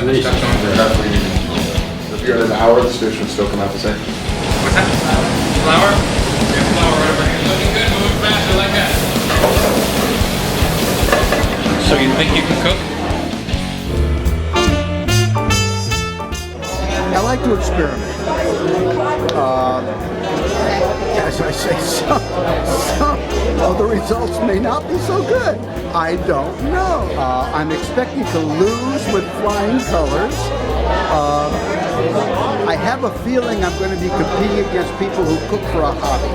send the stuff on. Definitely. If you're in an hour, the dish would still come out the same. What's that? Flour? Yeah, flour right over here. Looking good, moving fast, I like that. So you think you can cook? I like to experiment. As I say, some of the results may not be so good. I don't know. I'm expecting to lose with flying colors. I have a feeling I'm going to be competing against people who cook for a hobby,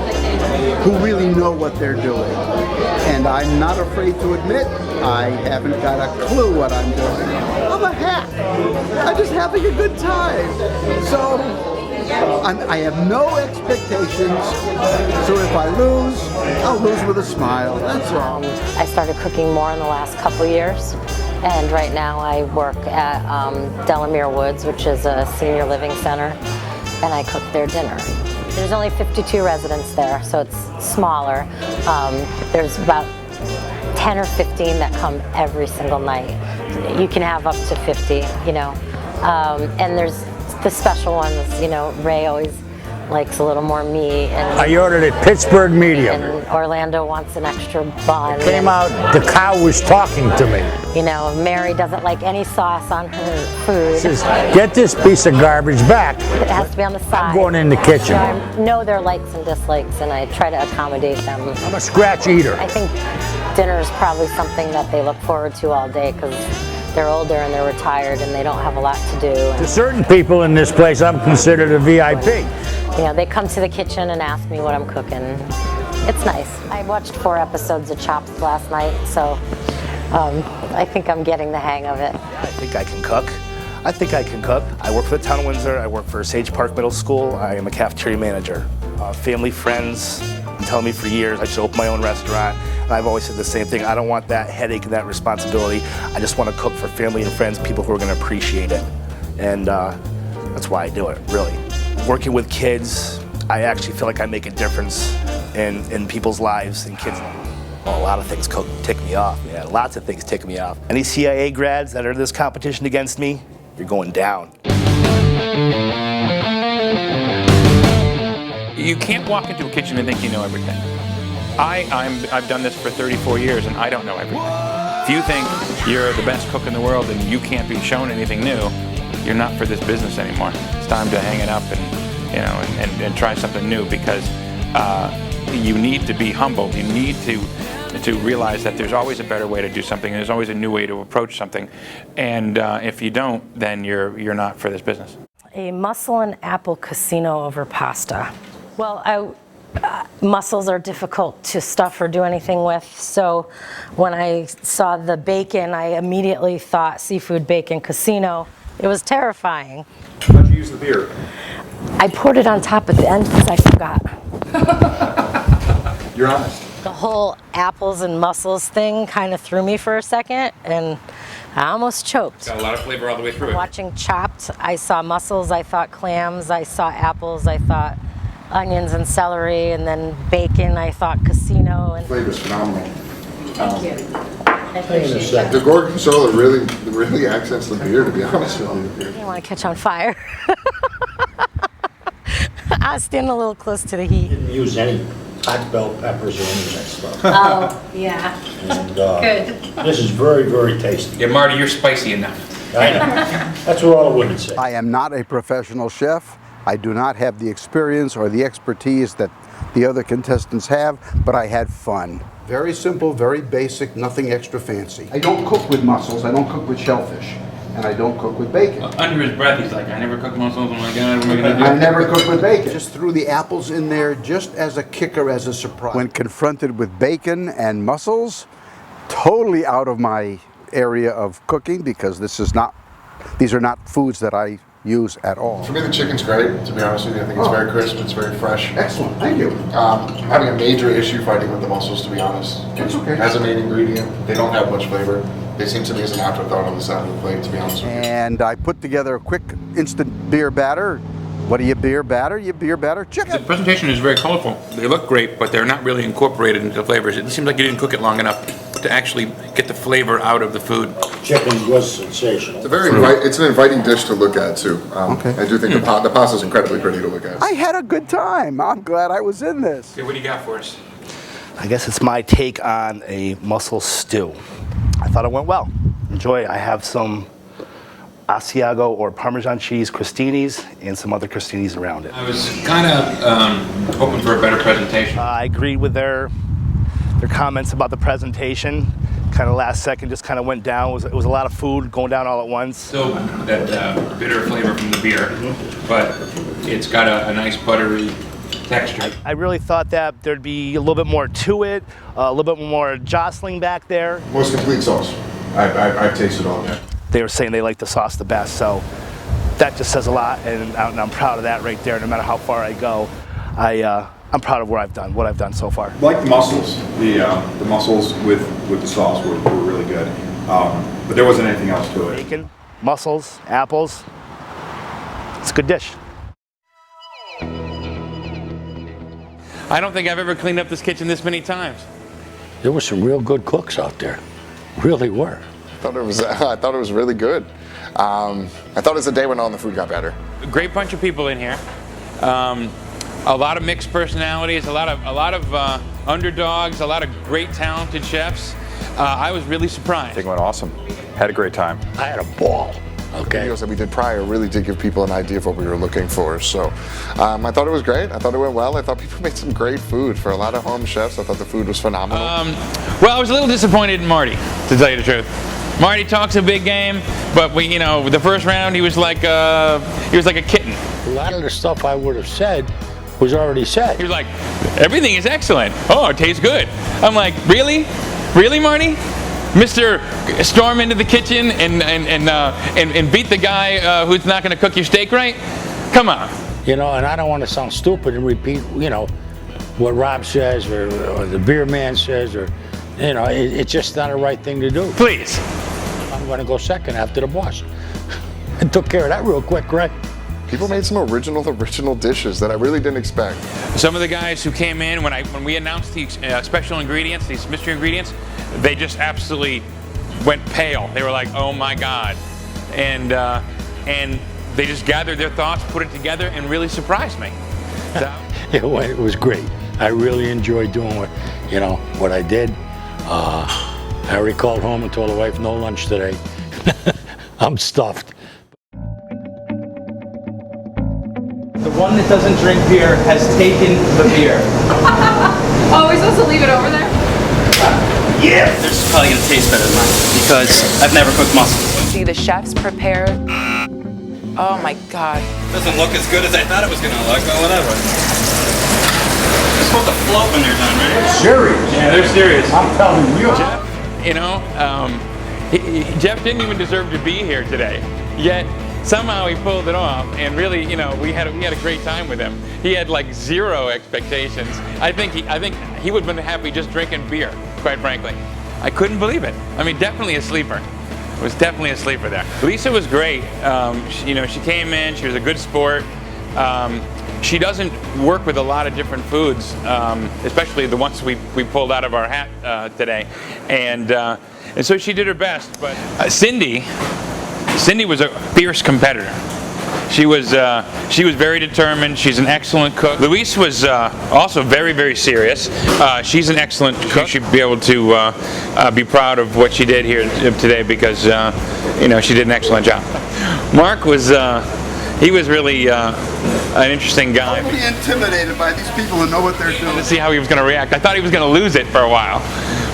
who really know what they're doing. And I'm not afraid to admit I haven't got a clue what I'm doing. I'm a hack. I'm just having a good time. So I have no expectations. So if I lose, I'll lose with a smile. That's all. I started cooking more in the last couple years. And right now I work at Delamere Woods, which is a senior living center, and I cook their dinner. There's only 52 residents there, so it's smaller. There's about 10 or 15 that come every single night. You can have up to 50, you know. And there's the special ones, you know, Ray always likes a little more meat. And I ordered it Pittsburgh medium. And Orlando wants an extra bun. Came out, the cow was talking to me. You know, Mary doesn't like any sauce on her food. Says, get this piece of garbage back. It has to be on the side. I'm going in the kitchen. So I know their likes and dislikes, and I try to accommodate them. I'm a scratch eater. I think dinner is probably something that they look forward to all day because they're older and they're retired and they don't have a lot to do. To certain people in this place, I'm considered a VIP. You know, they come to the kitchen and ask me what I'm cooking. It's nice. I watched 4 episodes of Chopped last night, so I think I'm getting the hang of it. I think I can cook. I work for the town of Windsor. I work for Sage Park Middle School. I am a cafeteria manager. Family, friends, been telling me for years I should open my own restaurant. And I've always said the same thing. I don't want that headache and that responsibility. I just want to cook for family and friends, people who are going to appreciate it. And that's why I do it, really. Working with kids, I actually feel like I make a difference in people's lives and kids. Well, a lot of things tick me off. Yeah, lots of things tick me off. Any CIA grads that are in this competition against me, you're going down. You can't walk into a kitchen and think you know everything. I've done this for 34 years and I don't know everything. If you think you're the best cook in the world and you can't be shown anything new, you're not for this business anymore. It's time to hang it up and, you know, and try something new because you need to be humble. You need to realize that there's always a better way to do something and there's always a new way to approach something. And if you don't, then you're not for this business. A mussel and apple casino over pasta. Well, mussels are difficult to stuff or do anything with, so when I saw the bacon, I immediately thought seafood bacon casino. It was terrifying. How'd you use the beer? I poured it on top at the end because I forgot. You're honest. The whole apples and mussels thing kind of threw me for a second, and I almost choked. Got a lot of flavor all the way through it. Watching Chopped, I saw mussels, I thought clams, I saw apples, I thought onions and celery, and then bacon, I thought casino. And Flavor's phenomenal. thank you. I appreciate that. The gorgonzola really accents the beer, to be honest with you. I don't want to catch on fire. I'll stand a little close to the heat. Didn't use any hot bell peppers or any of that stuff. Oh, yeah. And, Good. This is very, very tasty. Yeah, Marty, you're spicy enough. I know. That's what all the women say. I am not a professional chef. I do not have the experience or the expertise that the other contestants have, but I had fun. Very simple, very basic, nothing extra fancy. I don't cook with mussels, I don't cook with shellfish, and I don't cook with bacon. Under his breath, he's like, I never cooked mussels. Oh my God, what am I going to do? I never cook with bacon. Just threw the apples in there just as a kicker, as a surprise. When confronted with bacon and mussels, totally out of my area of cooking because these are not foods that I use at all. For me, the chicken's great, to be honest with you. I think it's very crisp, it's very fresh. Excellent, thank you. Having a major issue fighting with the mussels, to be honest. That's okay. As a main ingredient, they don't have much flavor. They seem to me as an afterthought on the side of the plate, to be honest with you. And I put together a quick instant beer batter. What do you beer batter? You beer batter The chicken. presentation is very colorful. They look great, but they're not really incorporated into the flavors. It seems like you didn't cook it long enough. to actually get the flavor out of the food. Chicken was sensational. It's an inviting dish to look at too. I do think the pasta is incredibly pretty to look at. I had a good time. I'm glad I was in this. Okay, what do you got for us? I guess it's my take on a mussel stew. I thought it went well. Enjoy. I have some Asiago or Parmesan cheese crostinis and some other crostinis around it. I was kind of hoping for a better presentation. I agreed with their comments about the presentation. Kind of last second just kind of went down. It was a lot of food going down all at once. Still that bitter flavor from the beer, but it's got a nice buttery texture. I really thought that there'd be a little bit more to it, a little bit more jostling back there. Most complete sauce. I've tasted all of that. They were saying they like the sauce the best, so that just says a lot, and I'm proud of that right there. No matter how far I go, I'm proud of what I've done so far. Like the mussels, the mussels with the sauce were really good, but there wasn't anything else to it. Bacon, mussels, apples. It's a good dish. I don't think I've ever cleaned up this kitchen this many times. There were some real good cooks out there. Really were. I thought it was really good. I thought as the day went on, the food got better. A great bunch of people in here. A lot of mixed personalities, a lot of underdogs, a lot of great talented chefs. I was really surprised. I think it went awesome. Had a great time. I had a ball. Okay. Videos that we did prior really did give people an idea of what we were looking for. So I thought it was great. I thought it went well. I thought people made some great food for a lot of home chefs. I thought the food was phenomenal. Well, I was a little disappointed in Marty, to tell you the truth. Marty talks a big game, but the first round he was like a kitten. A lot of the stuff I would have said was already said. He was like, everything is excellent. Oh, it tastes good. I'm like, really, Marty? Mr. Storm into the kitchen and beat the guy who's not going to cook your steak right? Come on. And I don't want to sound stupid and repeat, what Rob says or the beer man says, or, it's just not a right thing to do. Please. I'm going to go second after the boss. I took care of that real quick, right? People made some original dishes that I really didn't expect. Some of the guys who came in when we announced these special ingredients, these mystery ingredients, they just absolutely went pale. They were like, "Oh my God," and they just gathered their thoughts, put it together, and really surprised me. So. It was great. I really enjoyed doing what I did. Harry called home and told the wife no lunch today. I'm stuffed. The one that doesn't drink beer has taken the beer. Oh, we're supposed to leave it over there? Yeah! This is probably gonna taste better than mine because I've never cooked mussels. See the chefs prepare. Oh my God. Doesn't look as good as I thought it was gonna look, but whatever. It's supposed to float when they're done, right? Serious? Yeah, they're serious. I'm telling you. Jeff didn't even deserve to be here today, yet somehow he pulled it off, and really, we had a great time with him. He had like zero expectations. I think he would have been happy just drinking beer, quite frankly. I couldn't believe it. I mean, definitely a sleeper. It was definitely a sleeper there. Lisa was great. She came in. She was a good sport. She doesn't work with a lot of different foods, especially the ones we pulled out of our hat today, and so she did her best. But Cindy was a fierce competitor. She was very determined. She's an excellent cook. Louise was also very, very serious. She's an excellent cook. She should be able to be proud of what she did here today because she did an excellent job. Mark was really an interesting guy. Totally intimidated by these people who know what they're doing. To see how he was going to react. I thought he was going to lose it for a while,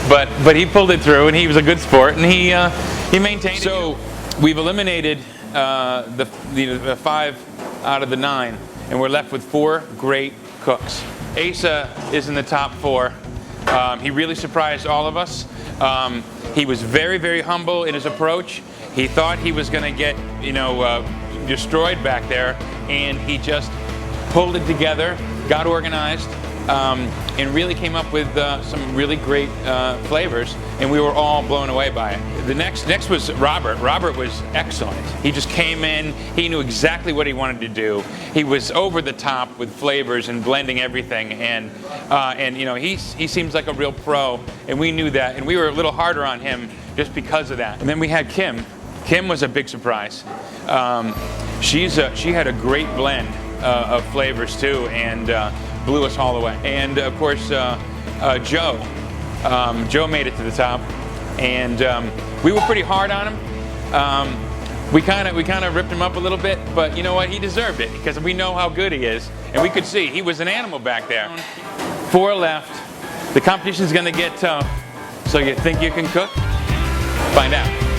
but he pulled it through, and he was a good sport, and he maintained. So we've eliminated the 5 out of the 9, and we're left with 4 great cooks. Asa is in the top 4. He really surprised all of us. He was very, very humble in his approach. He thought he was going to get destroyed back there, and he just pulled it together, got organized, and really came up with some really great flavors, and we were all blown away by it. The next was Robert. Robert was excellent. He just came in, he knew exactly what he wanted to do. He was over the top with flavors and blending everything, and you know, he seems like a real pro, and we knew that, and we were a little harder on him just because of that. And then we had Kim. Kim was a big surprise. She had a great blend of flavors too, and blew us all away. And of course, Joe. Joe made it to the top, and we were pretty hard on him. We kind of ripped him up a little bit, but you know what? He deserved it because we know how good he is, and we could see he was an animal back there. 4 left. The competition's going to get tough. So you think you can cook? Find out.